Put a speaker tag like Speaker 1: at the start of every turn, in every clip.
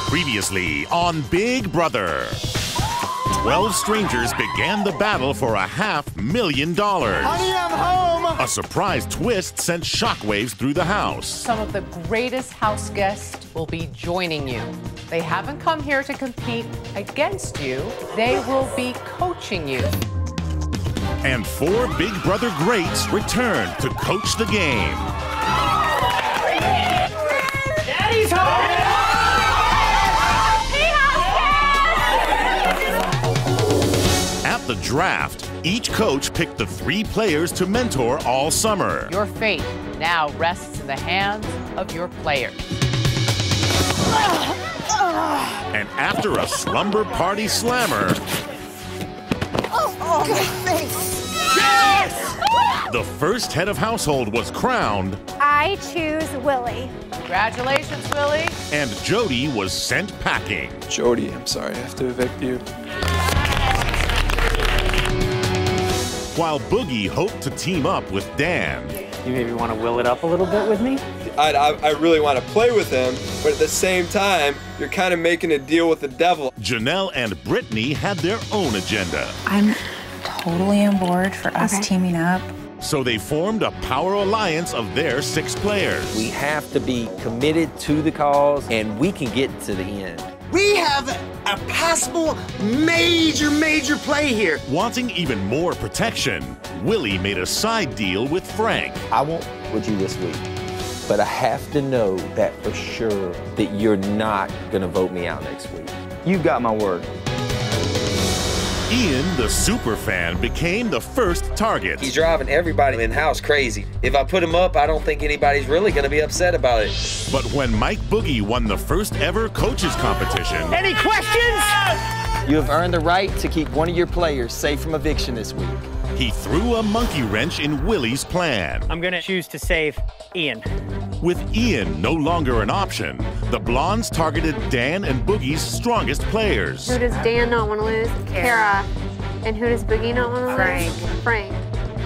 Speaker 1: Previously on Big Brother. 12 strangers began the battle for $500,000.
Speaker 2: Honey, I'm home!
Speaker 1: A surprise twist sent shockwaves through the house.
Speaker 3: Some of the greatest house guests will be joining you. They haven't come here to compete against you. They will be coaching you.
Speaker 1: And 4 Big Brother greats return to coach the game.
Speaker 2: Daddy's home!
Speaker 1: At the draft, each coach picked the 3 players to mentor all summer.
Speaker 3: Your fate now rests in the hands of your players.
Speaker 1: And after a slumber party slammer,
Speaker 2: Oh, my face!
Speaker 1: yes! The first head of household was crowned.
Speaker 4: I choose Willie.
Speaker 3: Congratulations, Willie.
Speaker 1: And Jody was sent packing.
Speaker 5: Jody, I'm sorry, I have to evict you.
Speaker 1: While Boogie hoped to team up with Dan.
Speaker 6: You maybe want to will it up a little bit with me?
Speaker 5: I really want to play with him, but at the same time, you're kind of making a deal with the devil.
Speaker 1: Janelle and Brittany had their own agenda.
Speaker 7: I'm totally on board for us teaming up.
Speaker 1: So they formed a power alliance of their 6 players.
Speaker 8: We have to be committed to the cause, and we can get to the end.
Speaker 2: We have a possible major play here.
Speaker 1: Wanting even more protection, Willie made a side deal with Frank.
Speaker 8: I won't with you this week, but I have to know that for sure that you're not going to vote me out next week. You got my word.
Speaker 1: Ian, the superfan, became the first target.
Speaker 8: He's driving everybody in house crazy. If I put him up, I don't think anybody's really going to be upset about it.
Speaker 1: But when Mike Boogie won the first ever coaches competition,
Speaker 2: Any questions?
Speaker 8: You have earned the right to keep one of your players safe from eviction this week.
Speaker 1: he threw a monkey wrench in Willie's plan.
Speaker 6: I'm gonna choose to save Ian.
Speaker 1: With Ian no longer an option, the Blondes targeted Dan and Boogie's strongest players.
Speaker 4: Who does Dan not want to lose? Kara. And who does Boogie not want to lose? Frank.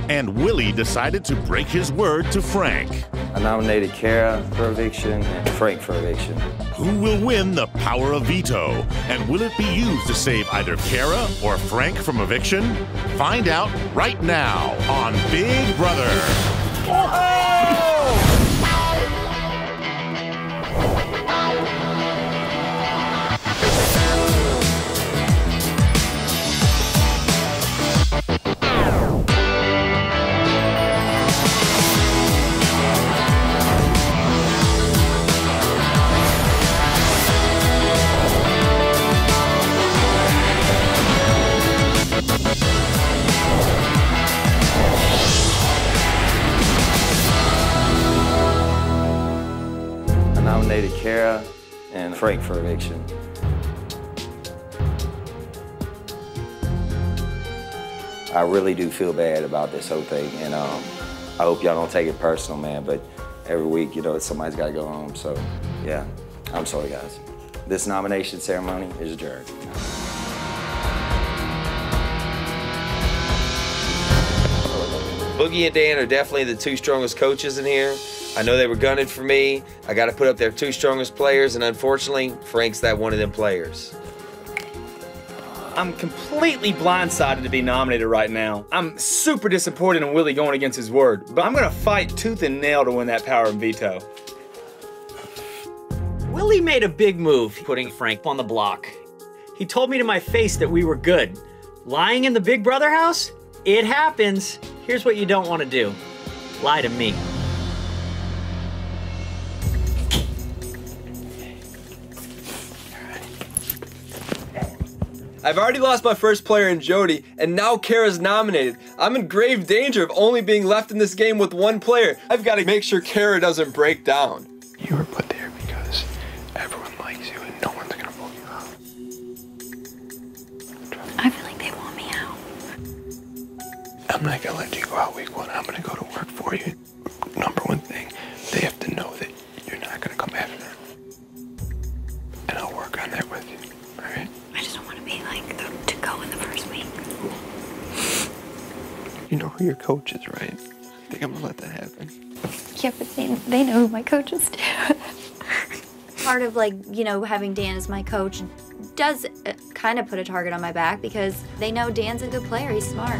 Speaker 1: And Willie decided to break his word to Frank.
Speaker 8: I nominated Kara for eviction and Frank for eviction.
Speaker 1: Who will win the power of veto? And will it be used to save either Kara or Frank from eviction? Find out right now on Big Brother.
Speaker 8: Nominated Kara and Frank for eviction. I really do feel bad about this whole thing, and I hope y'all don't take it personal, man, but every week, you know, somebody's got to go home, so yeah, I'm sorry, guys. This nomination ceremony is adjourned. Boogie and Dan are definitely the two strongest coaches in here. I know they were gunning for me. I got to put up their two strongest players, and unfortunately, Frank's that one of them players.
Speaker 9: I'm completely blindsided to be nominated right now. I'm super disappointed in Willie going against his word, but I'm gonna fight tooth and nail to win that power of veto.
Speaker 6: Willie made a big move putting Frank on the block. He told me to my face that we were good. Lying in the Big Brother house? It happens. Here's what you don't want to do. Lie to me.
Speaker 5: I've already lost my first player in Jody, and now Kara's nominated. I'm in grave danger of only being left in this game with one player. I've got to make sure Kara doesn't break down.
Speaker 10: You were put there because everyone likes you and no one's gonna vote you out.
Speaker 7: I feel like they want me out.
Speaker 10: I'm not gonna let you go out week one. I'm gonna go to work for you. Number one thing, they have to know that you're not gonna come after them. And I'll work on that with you, all right?
Speaker 7: I just don't want to be like to go in the first week.
Speaker 10: You know who your coach is, right? You think I'm gonna let that happen?
Speaker 7: Yeah, but they know who my coach is too.
Speaker 11: Part of like, you know, having Dan as my coach does kind of put a target on my back because they know Dan's a good player, he's smart.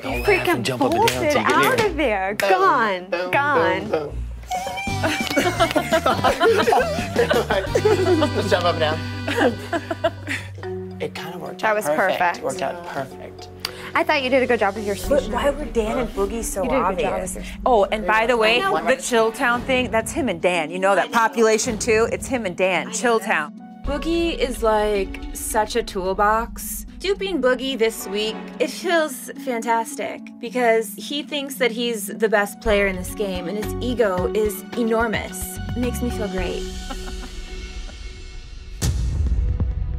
Speaker 4: You freaking bolted out of there. Gone. Gone.
Speaker 12: Let's jump up and down. It kind of worked out.
Speaker 4: That was perfect.
Speaker 12: It worked out perfect.
Speaker 4: I thought you did a good job with your
Speaker 7: But
Speaker 4: station.
Speaker 7: why were Dan and Boogie so
Speaker 4: You did a good job
Speaker 7: obvious?
Speaker 4: with your
Speaker 7: Oh, and by the way, the Chilltown thing, that's him and Dan. You know that population too? It's him and Dan, Chilltown.
Speaker 13: Boogie is like such a toolbox. Duping Boogie this week, it feels fantastic because he thinks that he's the best player in this game and his ego is enormous. It makes me feel great.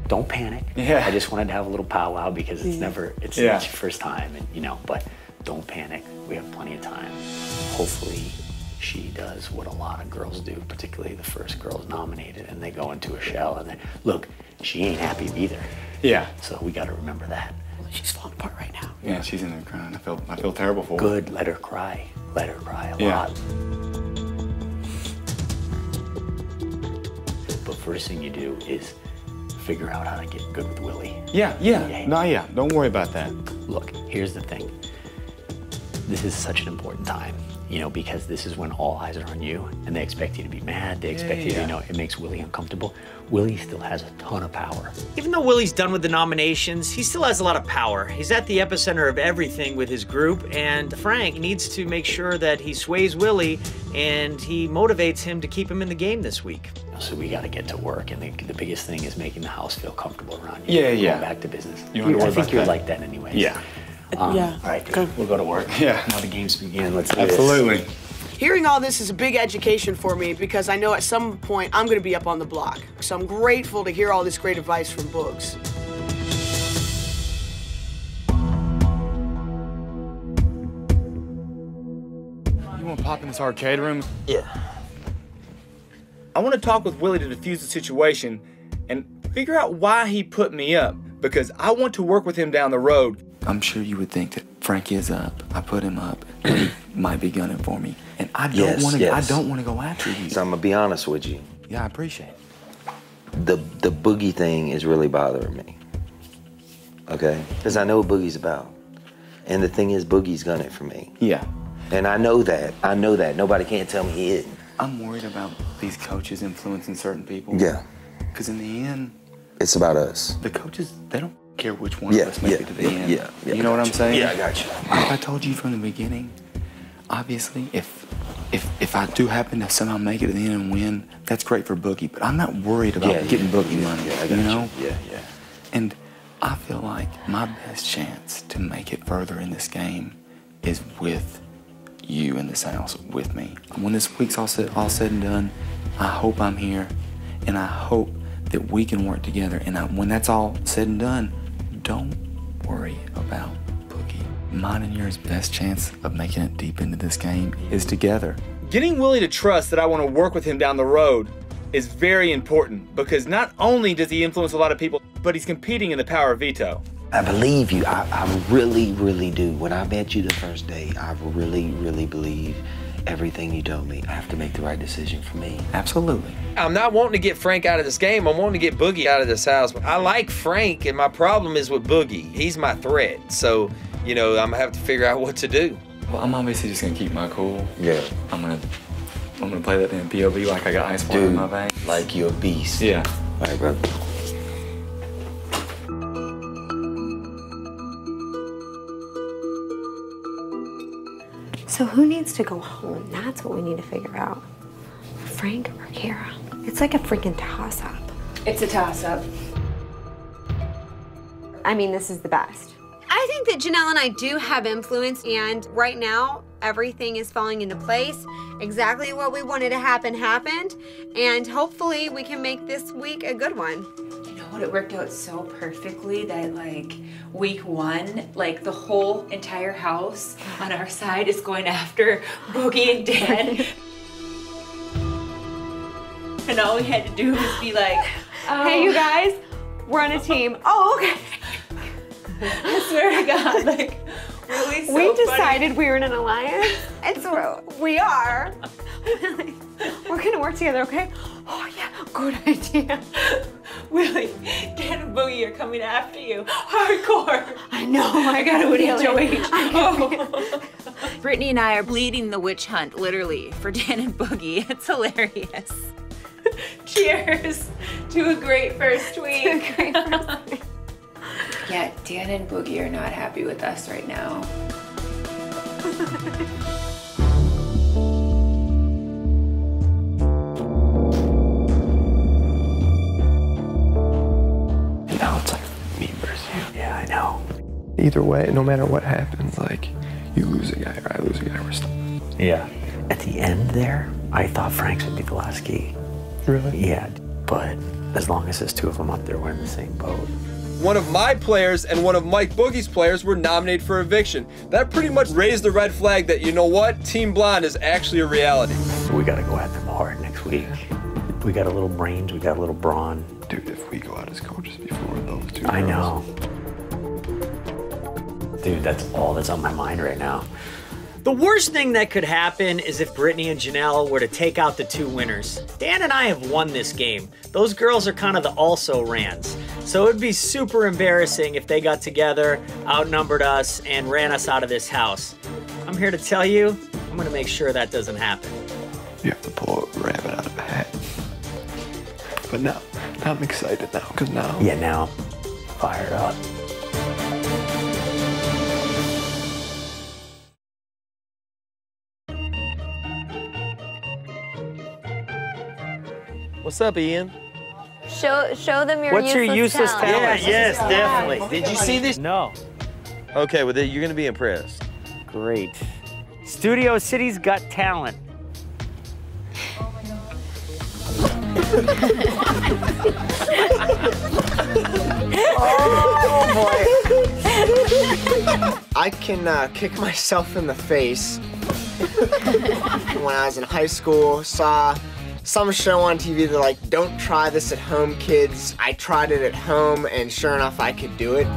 Speaker 6: Don't panic.
Speaker 9: Yeah.
Speaker 6: I just wanted to have a little powwow because it's it's
Speaker 9: Yeah.
Speaker 6: not your first time, and you know, but don't panic. We have plenty of time. Hopefully she does what a lot of girls do, particularly the first girl's nominated and they go into a shell and then, look, she ain't happy either.
Speaker 9: Yeah.
Speaker 6: So we got to remember that. She's falling apart right now.
Speaker 9: Yeah, she's in there crying. I feel terrible for her.
Speaker 6: Good, let her cry. Let her cry a
Speaker 9: Yeah.
Speaker 6: lot. But first thing you do is figure out how to get good with Willie.
Speaker 9: Yeah. No, yeah. Don't worry about that.
Speaker 6: Look, here's the thing. This is such an important time, you know, because this is when all eyes are on you and they expect you to be mad. They expect you to, you know, it makes Willie uncomfortable. Willie still has a ton of power. Even though Willie's done with the nominations, he still has a lot of power. He's at the epicenter of everything with his group, and Frank needs to make sure that he sways Willie and he motivates him to keep him in the game this week. So we got to get to work, and the biggest thing is making the house feel comfortable around you.
Speaker 9: Yeah.
Speaker 6: Going back to business.
Speaker 9: I
Speaker 6: think you're like that anyways.
Speaker 9: Yeah.
Speaker 6: All right, good. We'll go to work.
Speaker 9: Yeah.
Speaker 6: Now the games begin. Let's do this.
Speaker 9: Absolutely.
Speaker 14: Hearing all this is a big education for me because I know at some point I'm going to be up on the block. So I'm grateful to hear all this great advice from Boogs.
Speaker 9: You want to pop in this arcade room?
Speaker 12: Yeah.
Speaker 9: I want to talk with Willie to defuse the situation and figure out why he put me up, because I want to work with him down the road.
Speaker 10: I'm sure you would think that Frank is up. I put him up. He might be gunning for me, and I don't want to. I don't want to go after you.
Speaker 8: So I'm gonna be honest with you.
Speaker 10: Yeah, I appreciate it.
Speaker 8: The Boogie thing is really bothering me. Okay, because I know what Boogie's about, and the thing is, Boogie's gunning for me.
Speaker 10: Yeah.
Speaker 8: And I know that. I know that. Nobody can't tell me he isn't.
Speaker 10: I'm worried about these coaches influencing certain people.
Speaker 8: Yeah.
Speaker 10: Because in the end,
Speaker 8: it's about us.
Speaker 10: The coaches, they don't care which one of us make it to the end.
Speaker 8: Yeah.
Speaker 10: You know what I'm saying?
Speaker 8: Yeah, I got you.
Speaker 10: I told you from the beginning, obviously, if I do happen to somehow make it to the end and win, that's great for Boogie. But I'm not worried about getting Boogie money.
Speaker 8: Yeah, I got
Speaker 10: you know?
Speaker 8: Yeah.
Speaker 10: And I feel like my best chance to make it further in this game is with you in this house with me. When this week's all said and done, I hope I'm here, and I hope that we can work together. And when that's all said and done, don't worry about Boogie. Mine and yours best chance of making it deep into this game is together.
Speaker 9: Getting Willie to trust that I want to work with him down the road is very important, because not only does he influence a lot of people, but he's competing in the power of veto.
Speaker 8: I believe you. I really, really do. When I met you the first day, I really, really believe everything you told me. I have to make the right decision for me.
Speaker 10: Absolutely.
Speaker 5: I'm not wanting to get Frank out of this game. I'm wanting to get Boogie out of this house. I like Frank, and my problem is with Boogie. He's my threat. So, you know, I'm gonna have to figure out what to do.
Speaker 10: Well, I'm obviously just gonna keep my cool.
Speaker 8: Yeah.
Speaker 10: I'm gonna play that damn POV like I got ice water in my veins.
Speaker 8: Like you're a beast.
Speaker 10: Yeah.
Speaker 8: All right, brother.
Speaker 4: So who needs to go home? That's what we need to figure out. Frank or Kara? It's like a freaking toss-up.
Speaker 13: It's a toss-up.
Speaker 4: I mean, this is the best.
Speaker 11: I think that Janelle and I do have influence, and right now, everything is falling into place. Exactly what we wanted to happen happened, and hopefully we can make this week a good one.
Speaker 7: You know what? It worked out so perfectly that, like, week one, like, the whole entire house on our side is going after Boogie and Dan. And all we had to do was be like,
Speaker 4: Hey, you guys, we're on a team. Oh, okay.
Speaker 7: I swear to God, like, really so
Speaker 11: We
Speaker 7: funny.
Speaker 11: decided we were in an alliance, and so we are. We're gonna work together, okay? Oh yeah, good idea.
Speaker 7: Willie, Dan and Boogie are coming after you. Hardcore.
Speaker 11: I know.
Speaker 7: I gotta
Speaker 11: feel
Speaker 7: win
Speaker 11: it.
Speaker 7: HOH.
Speaker 13: Brittany and I are leading the witch hunt, literally, for Dan and Boogie. It's hilarious.
Speaker 7: Cheers to a great first week. Yeah, Dan and Boogie are not happy with us right now.
Speaker 10: Now it's like me versus you.
Speaker 6: Yeah, I know.
Speaker 10: Either way, no matter what happens, like, you lose a guy or I lose a guy, we're still.
Speaker 6: Yeah. At the end there, I thought Frank's would be the last key.
Speaker 10: Really?
Speaker 6: Yeah, but as long as there's two of them up there, we're in the same boat.
Speaker 5: One of my players and one of Mike Boogie's players were nominated for eviction. That pretty much raised the red flag that, you know what, Team Blonde is actually a reality.
Speaker 6: We gotta go at them hard next week. We got a little brains, we got a little brawn.
Speaker 10: Dude, if we go out as coaches before those two
Speaker 6: I
Speaker 10: girls-
Speaker 6: know. Dude, that's all that's on my mind right now. The worst thing that could happen is if Brittany and Janelle were to take out the two winners. Dan and I have won this game. Those girls are kind of the also-rans. So it'd be super embarrassing if they got together, outnumbered us, and ran us out of this house. I'm here to tell you, I'm gonna make sure that doesn't happen.
Speaker 10: You have to pull a rabbit out of a hat. But now I'm excited now, because now...
Speaker 6: Yeah, now, fired up.
Speaker 15: What's up, Ian?
Speaker 11: Show them your
Speaker 6: What's your useless
Speaker 11: talent.
Speaker 6: talent?
Speaker 15: Yeah, yes, definitely. Did you see this?
Speaker 6: No.
Speaker 15: Okay, well, you're gonna be impressed.
Speaker 6: Great. Studio City's Got Talent.
Speaker 16: Oh boy. I can kick myself in the face. When I was in high school, saw some show on TV that like, don't try this at home, kids. I tried it at home, and sure enough, I could do it.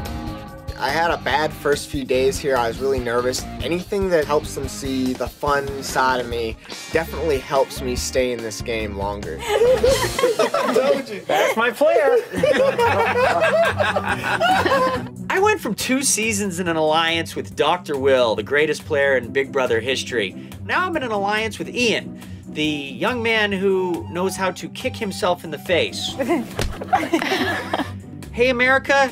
Speaker 16: I had a bad first few days here. I was really nervous. Anything that helps them see the fun side of me definitely helps me stay in this game longer.
Speaker 6: Told you. That's my player. I went from 2 seasons in an alliance with Dr. Will, the greatest player in Big Brother history. Now I'm in an alliance with Ian, the young man who knows how to kick himself in the face. Hey, America,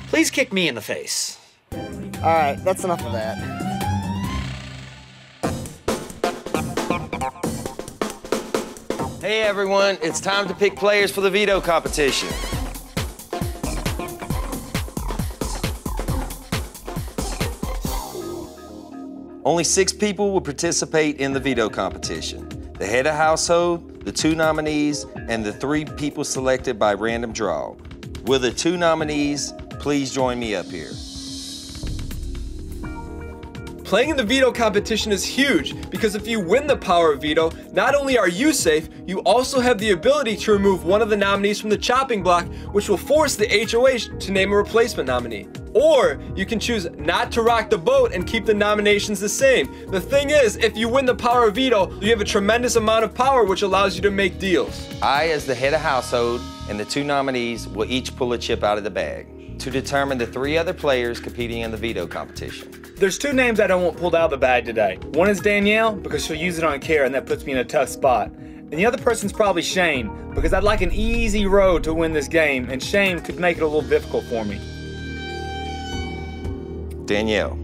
Speaker 6: please kick me in the face.
Speaker 16: All right, that's enough of that.
Speaker 15: Hey, everyone, it's time to pick players for the veto competition. Only 6 people will participate in the veto competition. The head of household, the 2 nominees, and the 3 people selected by random draw. Will the 2 nominees please join me up here?
Speaker 5: Playing in the veto competition is huge because if you win the power of veto, not only are you safe, you also have the ability to remove one of the nominees from the chopping block, which will force the HOH to name a replacement nominee. Or you can choose not to rock the boat and keep the nominations the same. The thing is, if you win the power of veto, you have a tremendous amount of power which allows you to make deals.
Speaker 15: I, as the head of household, and the 2 nominees will each pull a chip out of the bag to determine the 3 other players competing in the veto competition.
Speaker 9: There's 2 names I don't want pulled out of the bag today. One is Danielle, because she'll use it on Kara, and that puts me in a tough spot. And the other person's probably Shane, because I'd like an easy road to win this game, and Shane could make it a little difficult for me.
Speaker 15: Danielle.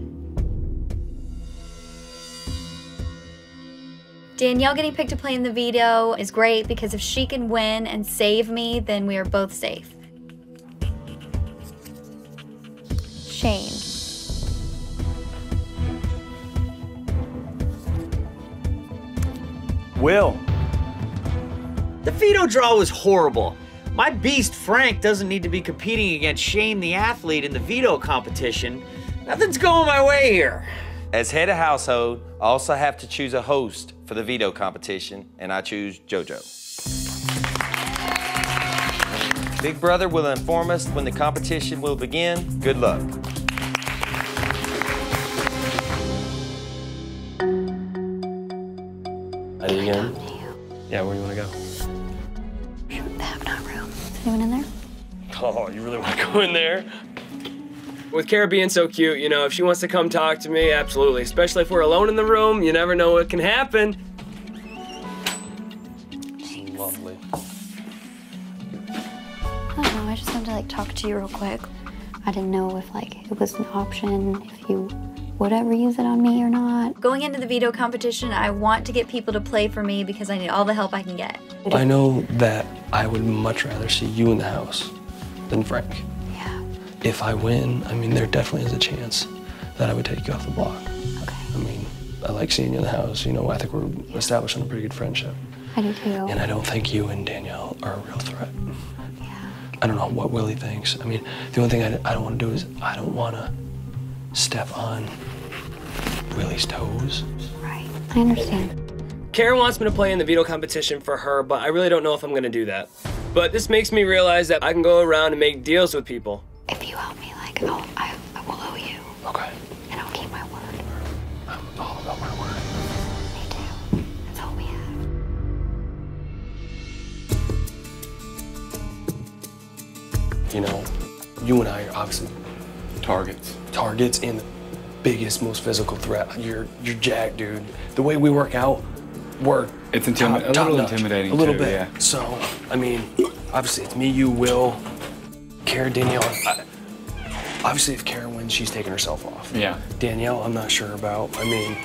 Speaker 17: Danielle getting picked to play in the veto is great because if she can win and save me, then we are both safe. Shane.
Speaker 6: Will. The veto draw was horrible. My beast Frank doesn't need to be competing against Shane the athlete in the veto competition. Nothing's going my way here.
Speaker 15: As head of household, I also have to choose a host for the veto competition, and I choose JoJo. Big Brother will inform us when the competition will begin. Good luck.
Speaker 18: Ready again? Yeah, where do you want to go?
Speaker 17: The have-not room. Is anyone in there?
Speaker 18: Oh, you really want to go in there?
Speaker 5: With Kara being so cute, you know, if she wants to come talk to me, absolutely. Especially if we're alone in the room, you never know what can happen.
Speaker 18: Lovely.
Speaker 17: I don't know, I just wanted to like talk to you real quick. I didn't know if like it was an option, if you would ever use it on me or not. Going into the veto competition, I want to get people to play for me because I need all the help I can get.
Speaker 18: I know that I would much rather see you in the house than Frank.
Speaker 17: Yeah.
Speaker 18: If I win, I mean, there definitely is a chance that I would take you off the block.
Speaker 17: Okay.
Speaker 18: I mean, I like seeing you in the house. You know, I think we're establishing a pretty good friendship.
Speaker 17: I do too.
Speaker 18: And I don't think you and Danielle are a real threat. Yeah. I don't know what Willie thinks. I mean, the only thing I don't want to do is I don't want to step on Willie's toes.
Speaker 17: Right, I understand.
Speaker 5: Kara wants me to play in the veto competition for her, but I really don't know if I'm gonna do that. But this makes me realize that I can go around and make deals with people.
Speaker 17: If you help me, like, I will owe you.
Speaker 18: Okay.
Speaker 17: And I'll keep my word.
Speaker 18: I'm all about my word.
Speaker 17: Me too. That's all we have.
Speaker 18: You know, you and I are obviously
Speaker 10: targets.
Speaker 18: Targets and the biggest, most physical threat. You're Jack, dude. The way we work out,
Speaker 10: it's a little intimidating.
Speaker 18: A little
Speaker 10: too,
Speaker 18: bit.
Speaker 10: Yeah.
Speaker 18: So, I mean, obviously it's me, you, Will, Kara, Danielle. Obviously, if Kara wins, she's taking herself off.
Speaker 10: Yeah.
Speaker 18: Danielle, I'm not sure about. I mean,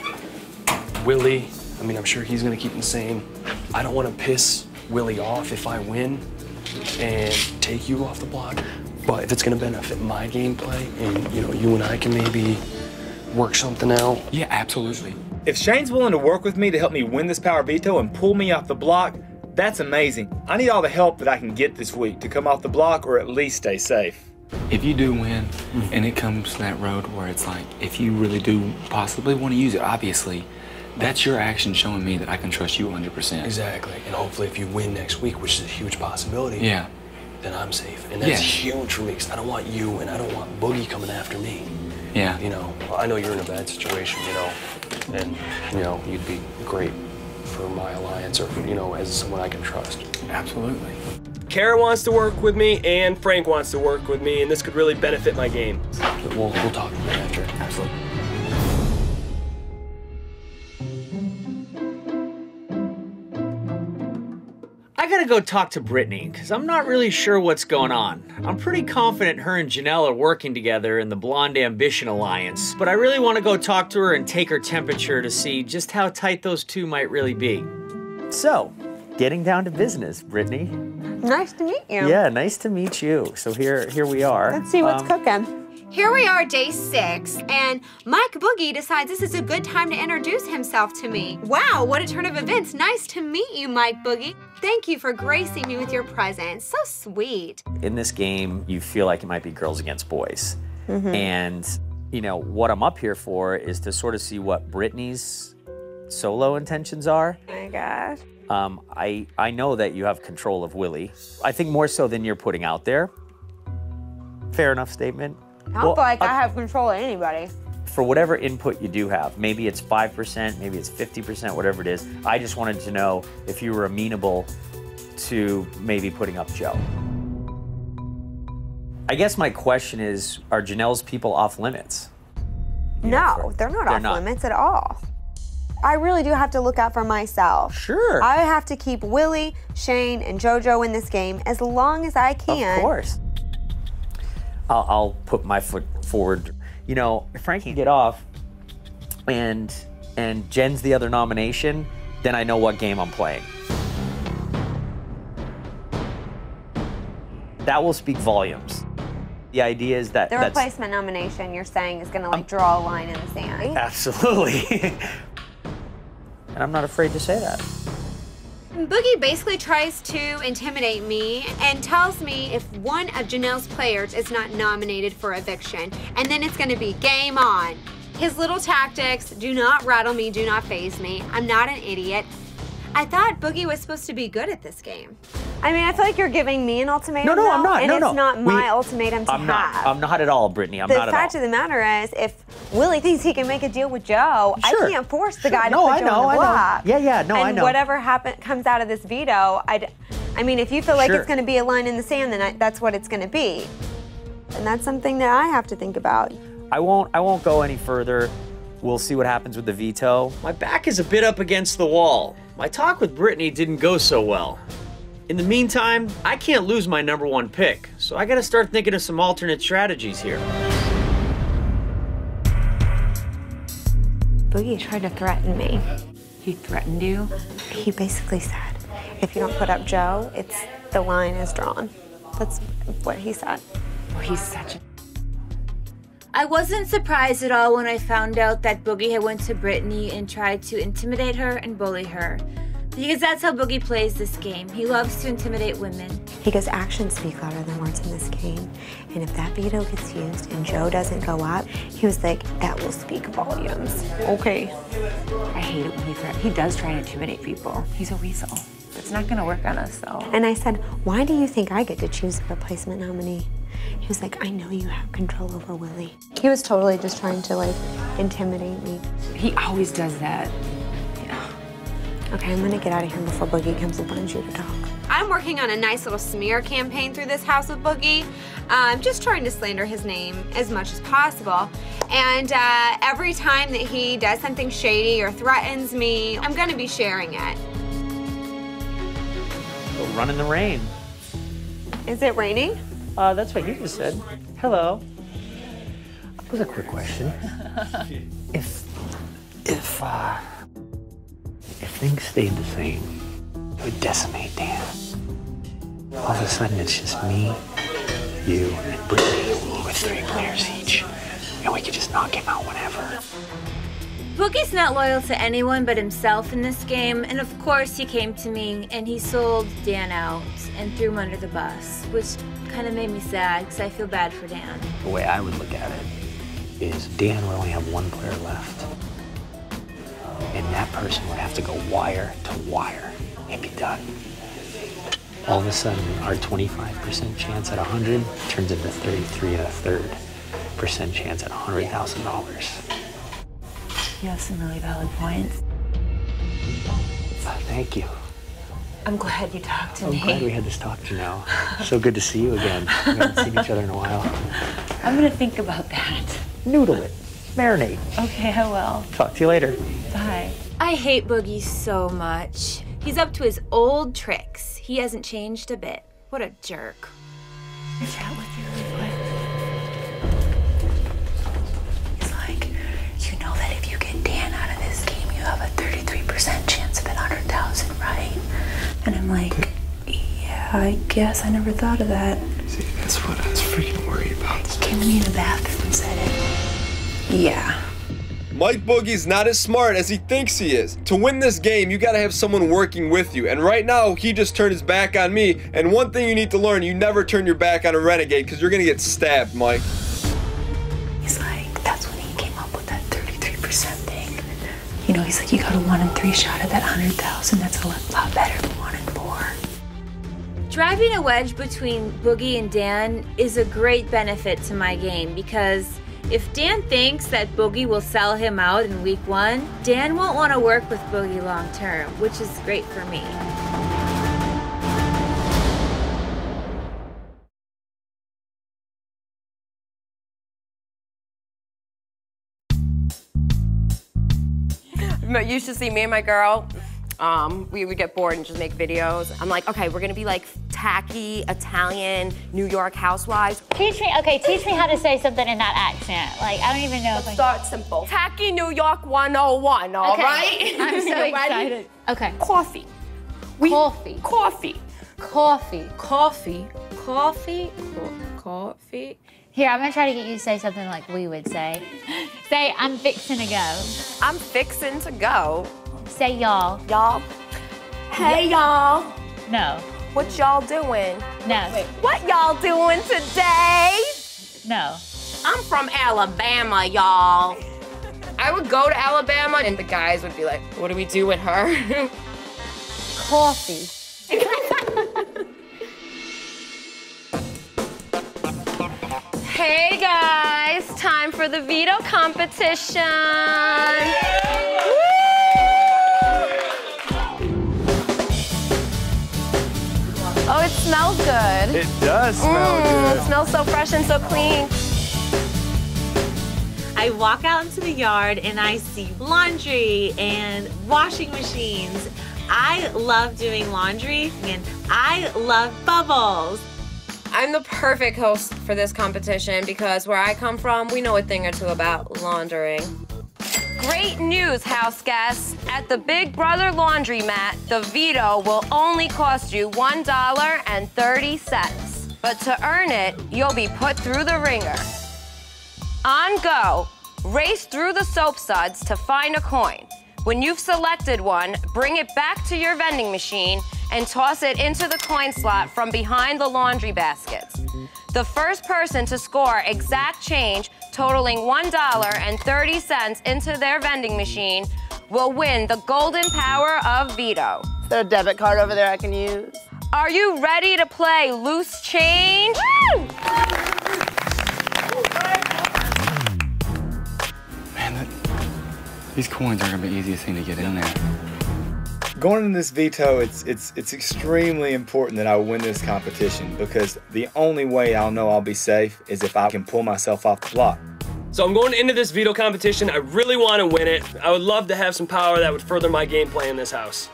Speaker 18: Willie, I mean, I'm sure he's gonna keep the same. I don't want to piss Willie off if I win and take you off the block. But if it's gonna benefit my gameplay and, you know, you and I can maybe work something out.
Speaker 10: Yeah, absolutely.
Speaker 9: If Shane's willing to work with me to help me win this power veto and pull me off the block, that's amazing. I need all the help that I can get this week to come off the block or at least stay safe.
Speaker 10: If you do win, and it comes to that road where it's like, if you really do possibly want to use it, obviously, that's your action showing me that I can trust you 100%.
Speaker 18: Exactly. And hopefully if you win next week, which is a huge possibility,
Speaker 10: yeah,
Speaker 18: then I'm safe. And that's huge for me, because I don't want you and I don't want Boogie coming after me.
Speaker 10: Yeah.
Speaker 18: You know, I know you're in a bad situation, you know, and, you know, you'd be great for my alliance or, you know, as someone I can trust.
Speaker 10: Absolutely.
Speaker 5: Kara wants to work with me and Frank wants to work with me, and this could really benefit my game.
Speaker 18: We'll talk about it after.
Speaker 10: Absolutely.
Speaker 6: I gotta go talk to Brittany, because I'm not really sure what's going on. I'm pretty confident her and Janelle are working together in the Blonde Ambition Alliance, but I really want to go talk to her and take her temperature to see just how tight those two might really be. So, getting down to business, Brittany.
Speaker 11: Nice to meet you.
Speaker 6: Yeah, nice to meet you. So here we are.
Speaker 11: Let's see what's cooking. Here we are, day 6, and Mike Boogie decides this is a good time to introduce himself to me. Wow, what a turn of events. Nice to meet you, Mike Boogie. Thank you for gracing me with your presence. So sweet.
Speaker 6: In this game, you feel like it might be girls against boys.
Speaker 11: Mhm.
Speaker 6: And, you know, what I'm up here for is to sort of see what Brittany's solo intentions are.
Speaker 11: Oh my gosh.
Speaker 6: I know that you have control of Willie. I think more so than you're putting out there. Fair enough statement.
Speaker 11: I don't feel like I have control of anybody.
Speaker 6: For whatever input you do have, maybe it's 5%, maybe it's 50%, whatever it is, I just wanted to know if you were amenable to maybe putting up Joe. I guess my question is, are Janelle's people off limits?
Speaker 11: No, they're not off limits at all. I really do have to look out for myself.
Speaker 6: Sure.
Speaker 11: I have to keep Willie, Shane, and JoJo in this game as long as I can.
Speaker 6: Of course. I'll put my foot forward. You know, if Frank can get off and Jen's the other nomination, then I know what game I'm playing. That will speak volumes. The idea is that
Speaker 11: The replacement nomination you're saying is going to like draw a line in the sand.
Speaker 6: Absolutely. And I'm not afraid to say that.
Speaker 11: Boogie basically tries to intimidate me and tells me if one of Janelle's players is not nominated for eviction, and then it's gonna be game on. His little tactics do not rattle me, do not faze me. I'm not an idiot. I thought Boogie was supposed to be good at this game. I mean, I feel like you're giving me an ultimatum.
Speaker 6: No,
Speaker 11: though,
Speaker 6: I'm not.
Speaker 11: And
Speaker 6: No,
Speaker 11: it's
Speaker 6: no.
Speaker 11: not my ultimatum to
Speaker 6: I'm
Speaker 11: have.
Speaker 6: not. I'm not at all, Brittany. I'm
Speaker 11: The
Speaker 6: not at all.
Speaker 11: fact of the matter is, if Willie thinks he can make a deal with Joe,
Speaker 6: Sure.
Speaker 11: I can't force the guy to
Speaker 6: No,
Speaker 11: put
Speaker 6: I
Speaker 11: Joe
Speaker 6: know,
Speaker 11: on the
Speaker 6: I know.
Speaker 11: block.
Speaker 6: Yeah, no,
Speaker 11: and
Speaker 6: I know.
Speaker 11: whatever comes out of this veto, I mean, if you feel like
Speaker 6: Sure.
Speaker 11: it's going to be a line in the sand, then that's what it's going to be. And that's something that I have to think about.
Speaker 6: I won't go any further. We'll see what happens with the veto. My back is a bit up against the wall. My talk with Brittany didn't go so well. In the meantime, I can't lose my #1 pick, so I gotta start thinking of some alternate strategies here.
Speaker 4: Boogie tried to threaten me.
Speaker 7: He threatened you?
Speaker 4: He basically said, if you don't put up Joe, the line is drawn. That's what he said.
Speaker 7: Oh, he's such a...
Speaker 13: I wasn't surprised at all when I found out that Boogie had went to Brittany and tried to intimidate her and bully her. Because that's how Boogie plays this game. He loves to intimidate women.
Speaker 4: He goes, actions speak louder than words in this game. And if that veto gets used and Joe doesn't go up, he was like, that will speak volumes. Okay.
Speaker 7: I hate it when he does try to intimidate people. He's a weasel. It's not gonna work on us, though.
Speaker 4: And I said, why do you think I get to choose the replacement nominee? He was like, I know you have control over Willie. He was totally just trying to, like, intimidate me.
Speaker 7: He always does that.
Speaker 4: Okay, I'm gonna get out of here before Boogie comes and finds you to talk.
Speaker 11: I'm working on a nice little smear campaign through this house with Boogie. I'm just trying to slander his name as much as possible. And every time that he does something shady or threatens me, I'm gonna be sharing it.
Speaker 6: Go run in the rain.
Speaker 11: Is it raining?
Speaker 6: That's what he just said. Hello.
Speaker 19: That was a quick question. If things stayed the same, it would decimate Dan. All of a sudden, it's just me, you, and Brittany with 3 players each, and we could just knock him out whenever.
Speaker 13: Boogie's not loyal to anyone but himself in this game, and of course he came to me and he sold Dan out and threw him under the bus, which kind of made me sad because I feel bad for Dan.
Speaker 19: The way I would look at it is Dan would only have 1 player left. And that person would have to go wire to wire and be done. All of a sudden, our 25% chance at 100 turns into 33.33% chance at $100,000.
Speaker 7: You have some really valid points.
Speaker 19: Thank you.
Speaker 7: I'm glad you talked to me.
Speaker 19: I'm glad we had this talk to you now. So good to see you again. We haven't seen each other in a while.
Speaker 7: I'm gonna think about that.
Speaker 19: Noodle it. Marinate.
Speaker 7: Okay, I will.
Speaker 19: Talk to you later.
Speaker 7: Bye.
Speaker 13: I hate Boogie so much. He's up to his old tricks. He hasn't changed a bit. What a jerk.
Speaker 7: I'll chat with you real quick. He's like, you know that if you get Dan out of this game, you have a 33% chance of $100,000, right? And I'm like, yeah, I guess I never thought of that.
Speaker 10: See, that's what I was freaking worried about.
Speaker 7: He came to me in the bathroom and said it. Yeah.
Speaker 5: Mike Boogie's not as smart as he thinks he is. To win this game, you gotta have someone working with you. And right now, he just turned his back on me. And one thing you need to learn, you never turn your back on a renegade because you're gonna get stabbed, Mike.
Speaker 7: He's like, that's when he came up with that 33% thing. You know, he's like, you got a 1 in 3 shot at that 100,000. That's a lot better than 1 in 4.
Speaker 13: Driving a wedge between Boogie and Dan is a great benefit to my game because if Dan thinks that Boogie will sell him out in week 1, Dan won't want to work with Boogie long term, which is great for me.
Speaker 20: You should see me and my girl. We would get bored and just make videos. I'm like, okay, we're gonna be like tacky, Italian, New York housewives.
Speaker 21: Teach me how to say something in that accent. Like, I don't even know if I...
Speaker 20: Start simple. Tacky New York 101, all
Speaker 21: Okay.
Speaker 20: right?
Speaker 21: I'm so
Speaker 20: Ready?
Speaker 21: excited. Okay.
Speaker 20: Coffee.
Speaker 21: Coffee.
Speaker 20: Coffee.
Speaker 21: Coffee.
Speaker 20: Coffee. Coffee. Coffee.
Speaker 21: Here, I'm gonna try to get you to say something like we would say. Say, I'm fixing to go.
Speaker 20: I'm fixing to go.
Speaker 21: Say y'all.
Speaker 20: Y'all. Hey, y'all.
Speaker 21: No.
Speaker 20: What y'all doing?
Speaker 21: No.
Speaker 20: What y'all doing today?
Speaker 21: No.
Speaker 20: I'm from Alabama, y'all. I would go to Alabama and the guys would be like, what do we do with her?
Speaker 21: Coffee.
Speaker 20: Okay, guys, time for the veto competition. Oh, it smells good.
Speaker 9: It does smell good.
Speaker 20: It smells so fresh and so clean.
Speaker 3: I walk out into the yard and I see laundry and washing machines. I love doing laundry and I love bubbles.
Speaker 20: I'm the perfect host for this competition because where I come from, we know a thing or two about laundering. Great news, house guests. At the Big Brother laundromat, the veto will only cost you $1.30. But to earn it, you'll be put through the ringer. On go, race through the soap suds to find a coin. When you've selected one, bring it back to your vending machine and toss it into the coin slot from behind the laundry baskets. The first person to score exact change totaling $1.30 into their vending machine will win the golden power of veto.
Speaker 16: Is there a debit card over there I can use?
Speaker 20: Are you ready to play loose change? Woo!
Speaker 9: Man, these coins are gonna be the easiest thing to get in there. Going into this veto, it's extremely important that I win this competition because the only way I'll know I'll be safe is if I can pull myself off the block.
Speaker 18: So I'm going into this veto competition. I really want to win it. I would love to have some power that would further my gameplay in this house.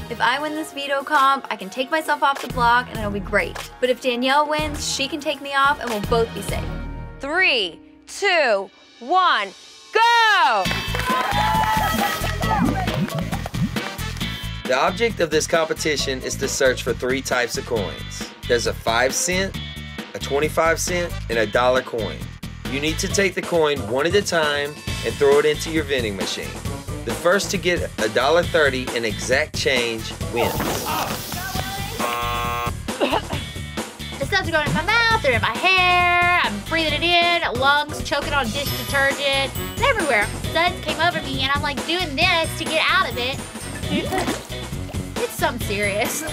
Speaker 17: If I win this veto comp, I can take myself off the block and it'll be great. But if Danielle wins, she can take me off and we'll both be safe.
Speaker 20: 3, 2, 1, go!
Speaker 15: The object of this competition is to search for 3 types of coins. There's a 5-cent, a 25-cent, and a $1 coin. You need to take the coin one at a time and throw it into your vending machine. The first to get $1.30 in exact change wins.
Speaker 21: The suds are going in my mouth, they're in my hair, I'm breathing it in, lungs choking on dish detergent. It's everywhere. Suds came over me and I'm like doing this to get out of it. It's something serious.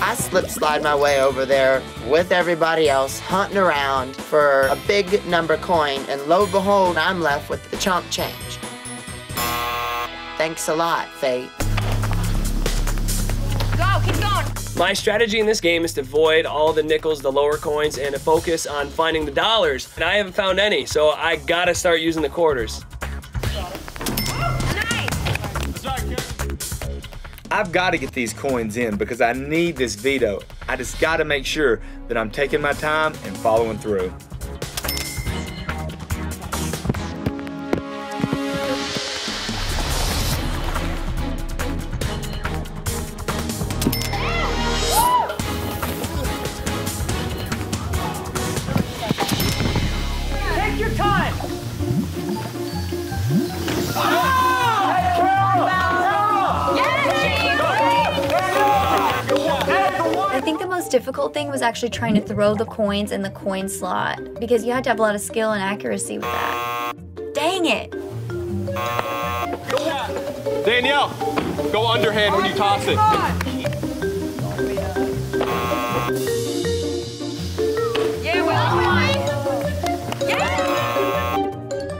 Speaker 16: I slip slide my way over there with everybody else, hunting around for a big number coin, and lo and behold, I'm left with the chump change. Thanks a lot, Fate.
Speaker 20: Go, keep going.
Speaker 18: My strategy in this game is to avoid all the nickels, the lower coins, and to focus on finding the dollars. And I haven't found any, so I gotta start using the quarters.
Speaker 9: I've got to get these coins in because I need this veto. I just got to make sure that I'm taking my time and following through.
Speaker 6: Take your time.
Speaker 17: I think the most difficult thing was actually trying to throw the coins in the coin slot because you had to have a lot of skill and accuracy with that. Dang it!
Speaker 10: Danielle, go underhand when you toss it.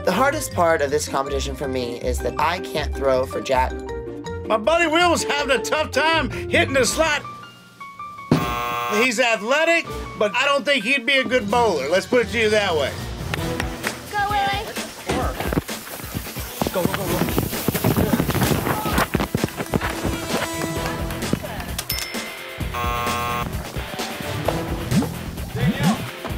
Speaker 16: The hardest part of this competition for me is that I can't throw for Jack.
Speaker 2: My buddy Will was having a tough time hitting the slot. He's athletic, but I don't think he'd be a good bowler. Let's put it to you that way.
Speaker 21: Go, Willie.
Speaker 18: Go, go, go, go.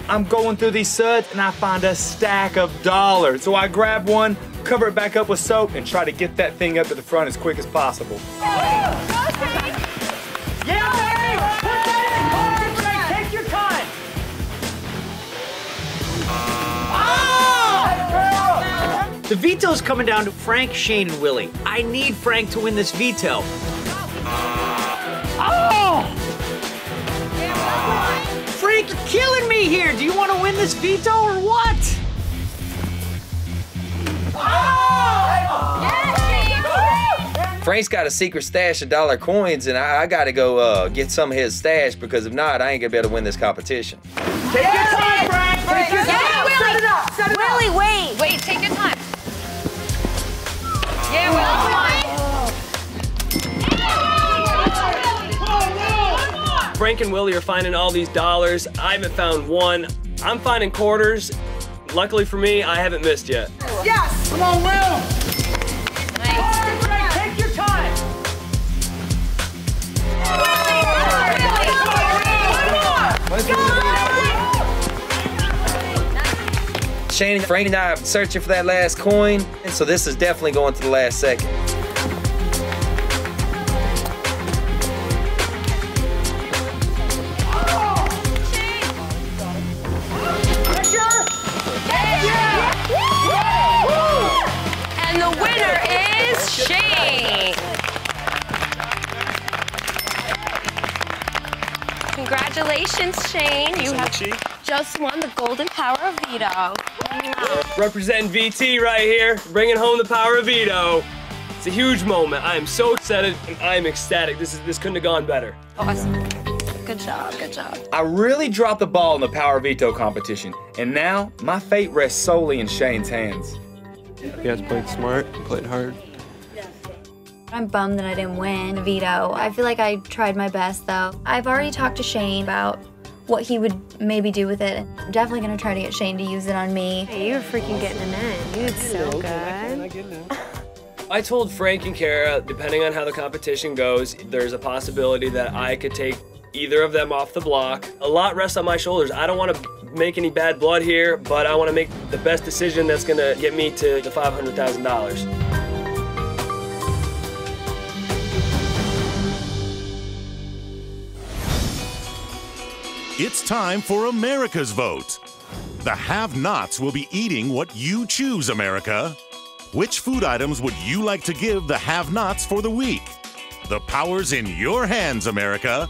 Speaker 9: I'm going through these suds and I find a stack of dollars. So I grab one, cover it back up with soap, and try to get that thing up to the front as quick as possible.
Speaker 6: Take your time. The veto's coming down to Frank, Shane, and Willie. I need Frank to win this veto. Oh! Frank, you're killing me here. Do you want to win this veto or what?
Speaker 15: Frank's got a secret stash of dollar coins, and I got to go get some of his stash, because if not, I ain't gonna be able to win this competition.
Speaker 14: Take your time, Frank. Take your time.
Speaker 20: Willie.
Speaker 14: Set it up. Set it up.
Speaker 20: Willie, wait. Wait, take your time. Yeah, Willie, come on.
Speaker 5: Frank and Willie are finding all these dollars. I haven't found one. I'm finding quarters. Luckily for me, I haven't missed yet.
Speaker 14: Yes. Come on, Will.
Speaker 20: Nice.
Speaker 14: Frank, take your time.
Speaker 15: Shane, Frank and I are searching for that last coin, and so this is definitely going to the last second.
Speaker 20: And the winner is Shane. Congratulations, Shane. You have just won the Golden Power of Veto.
Speaker 5: Representing VT right here, bringing home the power of veto. It's a huge moment. I am so excited and I am ecstatic. This couldn't have gone better.
Speaker 20: Awesome. Good job, good job.
Speaker 9: I really dropped the ball in the power veto competition, and now my fate rests solely in Shane's hands.
Speaker 18: You guys played smart, played hard.
Speaker 17: I'm bummed that I didn't win veto. I feel like I tried my best though. I've already talked to Shane about what he would maybe do with it. I'm definitely gonna try to get Shane to use it on me.
Speaker 4: Hey, you were freaking getting an end. You did so good.
Speaker 5: I told Frank and Kara, depending on how the competition goes, there's a possibility that I could take either of them off the block. A lot rests on my shoulders. I don't want to make any bad blood here, but I want to make the best decision that's going to get me to the $500,000.
Speaker 1: It's time for America's vote. The have-nots will be eating what you choose, America. Which food items would you like to give the have-nots for the week? The power's in your hands, America.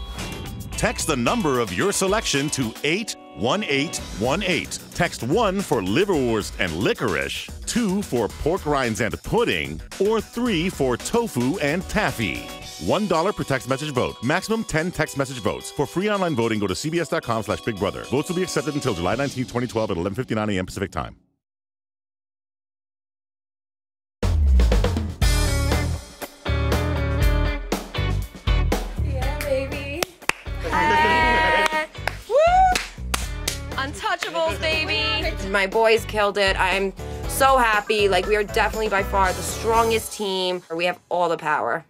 Speaker 1: Text the number of your selection to 81818. Text 1 for liverwurst and licorice, 2 for pork rinds and pudding, or 3 for tofu and taffy. $1 per text message vote. Maximum 10 text message votes. For free online voting, go to cbs.com/bigbrother. Votes will be accepted until July 19, 2012 at 11:59 a.m. Pacific Time.
Speaker 20: Yeah, baby. Woo! Untouchables, baby. My boys killed it. I'm so happy. Like, we are definitely by far the strongest team. We have all the power.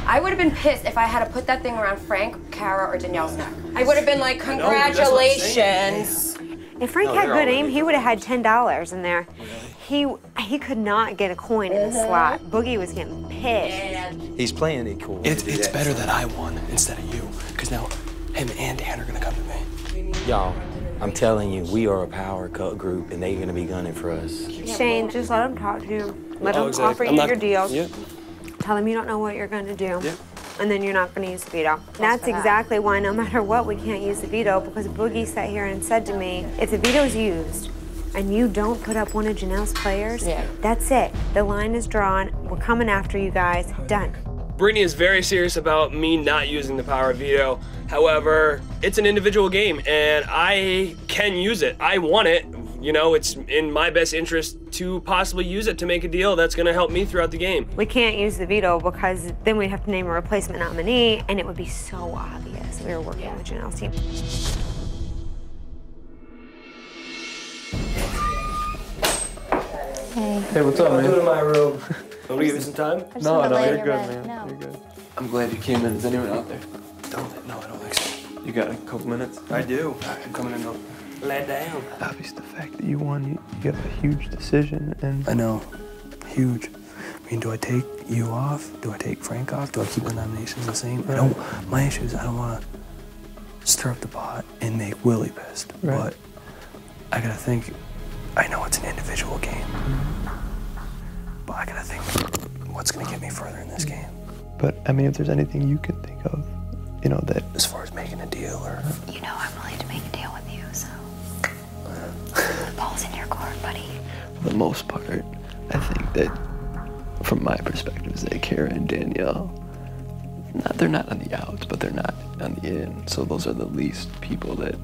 Speaker 20: I would have been pissed if I had to put that thing around Frank, Kara, or Danielle's neck. I would have been like, congratulations.
Speaker 4: If Frank had good aim, he would have had $10 in there. He could not get a coin in the slot. Boogie was getting pissed.
Speaker 15: He's playing it cool.
Speaker 18: It's better that I won instead of you, because now him and Dan are gonna come to me.
Speaker 8: Y'all, I'm telling you, we are a power group, and they're gonna be gunning for us.
Speaker 4: Shane, just let him talk to you. Let him offer you your deals. Tell him you don't know what you're going to do. And then you're not going to use the veto. That's exactly why no matter what, we can't use the veto, because Boogie sat here and said to me, if the veto's used and you don't put up one of Janelle's players, that's it. The line is drawn. We're coming after you guys. Done.
Speaker 5: Brittany is very serious about me not using the power of veto. However, it's an individual game and I can use it. I want it. You know, it's in my best interest to possibly use it to make a deal that's gonna help me throughout the game.
Speaker 4: We can't use the veto because then we'd have to name a replacement nominee and it would be so obvious we were working with Janelle's team.
Speaker 18: Hey, what's up, man?
Speaker 5: I'm in my room. Want to give you some time?
Speaker 18: No, you're good, man. You're good. I'm glad you came in. Is anyone out there? No, I don't think so. You got a couple minutes?
Speaker 5: I do.
Speaker 18: All right, I'm coming in.
Speaker 5: Lay down.
Speaker 18: Obviously, the fact that you won, you got a huge decision, and I know, huge. I mean, do I take you off? Do I take Frank off? Do I keep the nominations the same? I don't. My issue is I don't want to stir up the pot and make Willie pissed. But I gotta think. I know it's an individual game, but I gotta think what's gonna get me further in this game. But I mean, if there's anything you can think of, you know, that as far as making a deal or.
Speaker 17: You know I'm willing to make a deal with you, so. Ball's in your court, buddy.
Speaker 18: For the most part, I think that
Speaker 10: from my perspective is that Kara and Danielle, they're not on the outs, but they're not on the in. So those are the least people that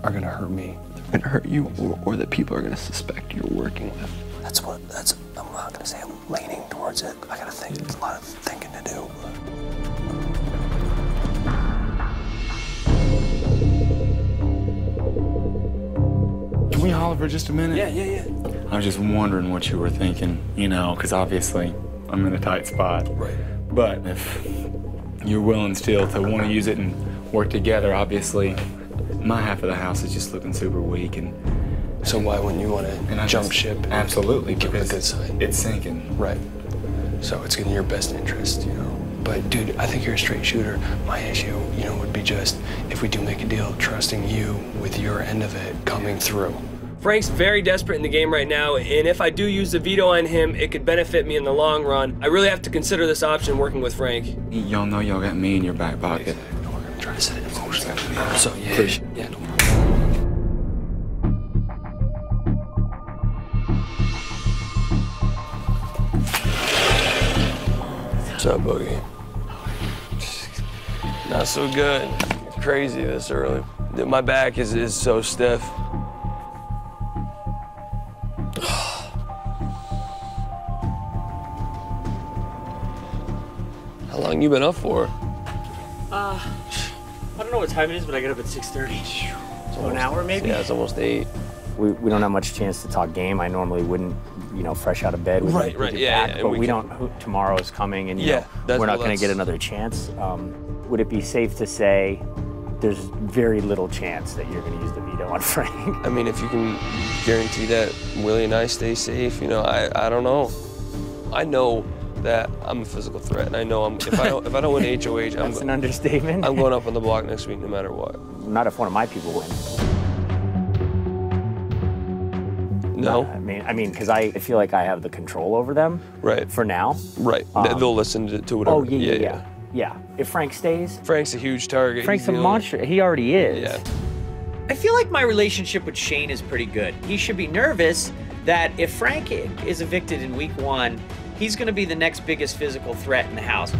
Speaker 10: are gonna hurt me. They're gonna hurt you, or that people are gonna suspect you're working with.
Speaker 18: I'm not gonna say I'm leaning towards it. I gotta think, there's a lot of thinking to do.
Speaker 9: Can we holler for just a minute?
Speaker 18: Yeah.
Speaker 9: I was just wondering what you were thinking, you know, because obviously I'm in a tight spot.
Speaker 18: Right.
Speaker 9: But if you're willing still to want to use it and work together, obviously my half of the house is just looking super weak. And
Speaker 18: so why wouldn't you want to jump ship?
Speaker 9: Absolutely,
Speaker 18: give it a good sign.
Speaker 9: It's sinking.
Speaker 18: Right. So it's in your best interest, you know. But dude, I think you're a straight shooter. My issue, you know, would be just if we do make a deal, trusting you with your end of it coming through.
Speaker 5: Frank's very desperate in the game right now, and if I do use the veto on him, it could benefit me in the long run. I really have to consider this option working with Frank.
Speaker 9: Y'all know y'all got me in your back pocket.
Speaker 18: We're gonna try to set it in motion. So yeah, no. What's up, Boogie? Not so good. It's crazy this early. My back is so stiff. How long you been up for?
Speaker 6: I don't know what time it is, but I get up at 6:30. So an hour maybe?
Speaker 18: Yeah, it's almost 8.
Speaker 19: We don't have much chance to talk game. I normally wouldn't, you know, fresh out of bed.
Speaker 18: Right, yeah.
Speaker 19: Back, but we don't. Tomorrow's coming, and you know, we're not going to get another chance. Would it be safe to say there's very little chance that you're going to use the veto on Frank?
Speaker 18: I mean, if you can guarantee that Willie and I stay safe, you know, I don't know. I know that I'm a physical threat, and I know if I don't win HOH,
Speaker 19: That's an understatement.
Speaker 18: I'm going up on the block next week no matter what.
Speaker 19: Not if one of my people win.
Speaker 18: No.
Speaker 19: I mean, because I feel like I have the control over them.
Speaker 18: Right.
Speaker 19: For now.
Speaker 18: Right. They'll listen to whatever.
Speaker 19: Oh yeah. If Frank stays.
Speaker 18: Frank's a huge target.
Speaker 19: Frank's a monster. He already is.
Speaker 18: Yeah.
Speaker 6: I feel like my relationship with Shane is pretty good. He should be nervous that if Frank is evicted in week 1, he's going to be the next biggest physical threat in the house.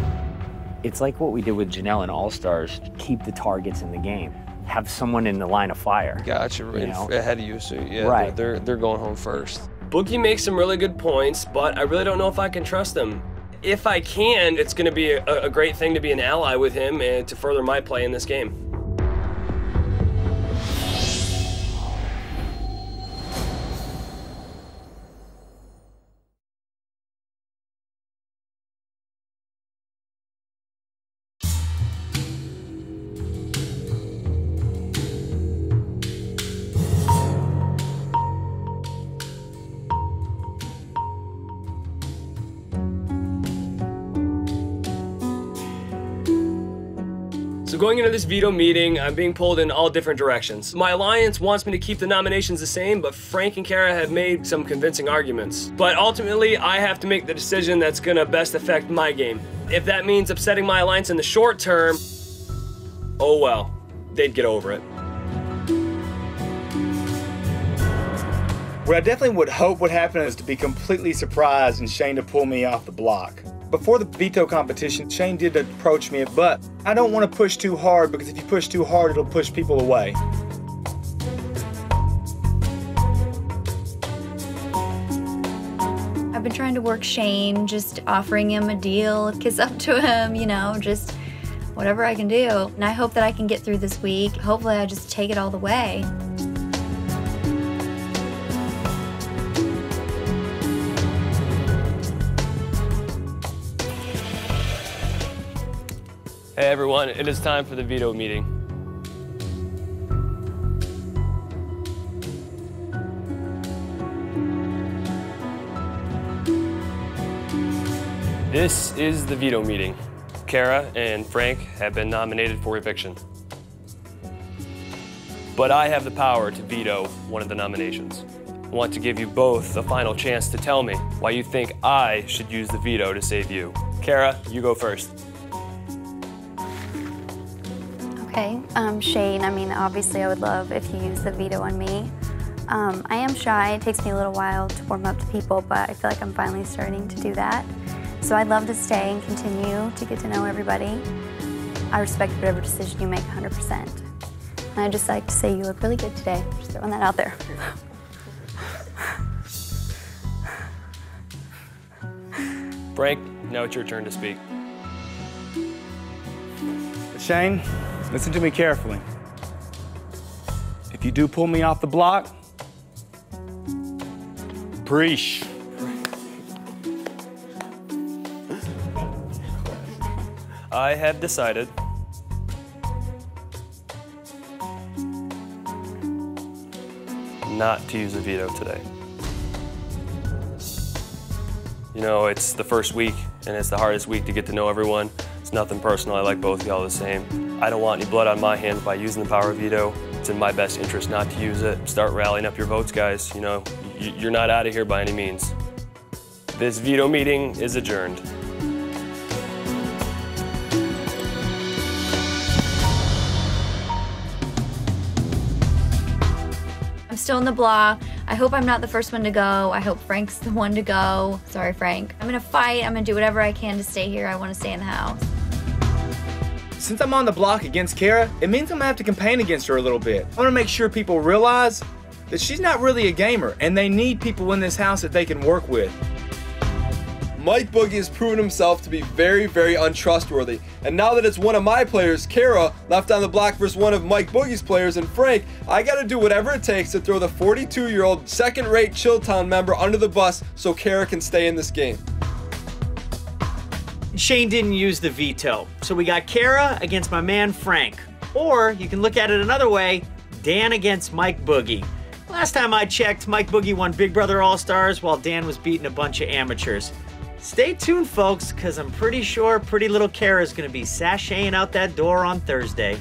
Speaker 19: It's like what we did with Janelle in All-Stars. Keep the targets in the game. Have someone in the line of fire.
Speaker 18: Gotcha.
Speaker 19: You know?
Speaker 18: Ahead of you, so yeah,
Speaker 19: right.
Speaker 18: they're going home first.
Speaker 5: Boogie makes some really good points, but I really don't know if I can trust him. If I can, it's going to be a great thing to be an ally with him and to further my play in this game. So going into this veto meeting, I'm being pulled in all different directions. My alliance wants me to keep the nominations the same, but Frank and Kara have made some convincing arguments. But ultimately, I have to make the decision that's gonna best affect my game. If that means upsetting my alliance in the short term, oh well, they'd get over it.
Speaker 9: What I definitely would hope would happen is to be completely surprised and Shane to pull me off the block. Before the veto competition, Shane did approach me, but I don't want to push too hard because if you push too hard, it'll push people away.
Speaker 17: I've been trying to work Shane, just offering him a deal, kiss up to him, you know, just whatever I can do. And I hope that I can get through this week. Hopefully I just take it all the way.
Speaker 5: Hey everyone, it is time for the veto meeting. This is the veto meeting. Kara and Frank have been nominated for eviction. But I have the power to veto one of the nominations. I want to give you both the final chance to tell me why you think I should use the veto to save you. Kara, you go first.
Speaker 17: Okay, Shane, I mean, obviously I would love if you use the veto on me. I am shy. It takes me a little while to warm up to people, but I feel like I'm finally starting to do that. So I'd love to stay and continue to get to know everybody. I respect whatever decision you make 100%. And I'd just like to say you look really good today. Just throwing that out there.
Speaker 18: Frank, now it's your turn to speak.
Speaker 9: Shane, listen to me carefully. If you do pull me off the block, preach.
Speaker 18: I have decided not to use the veto today. You know, it's the first week, and it's the hardest week to get to know everyone. It's nothing personal. I like both of y'all the same. I don't want any blood on my hands by using the power of veto. It's in my best interest not to use it. Start rallying up your votes, guys. You know, you're not out of here by any means. This veto meeting is adjourned.
Speaker 13: I'm still in the block. I hope I'm not the first one to go. I hope Frank's the one to go. Sorry, Frank. I'm gonna fight. I'm gonna do whatever I can to stay here. I wanna stay in the house.
Speaker 9: Since I'm on the block against Kara, it means I'm gonna have to campaign against her a little bit. I wanna make sure people realize that she's not really a gamer, and they need people in this house that they can work with.
Speaker 5: Mike Boogie has proven himself to be very, very untrustworthy. And now that it's one of my players, Kara, left on the block versus one of Mike Boogie's players and Frank, I gotta do whatever it takes to throw the 42-year-old second-rate Chilltown member under the bus so Kara can stay in this game.
Speaker 6: Shane didn't use the veto, so we got Kara against my man Frank. Or you can look at it another way, Dan against Mike Boogie. Last time I checked, Mike Boogie won Big Brother All-Stars while Dan was beating a bunch of amateurs. Stay tuned, folks, because I'm pretty sure pretty little Kara's going to be sashaying out that door on Thursday.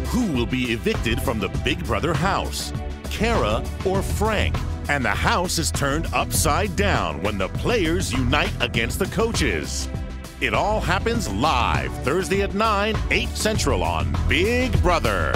Speaker 1: Who will be evicted from the Big Brother house? Kara or Frank? And the house is turned upside down when the players unite against the coaches. It all happens live Thursday at 9, 8 Central on Big Brother.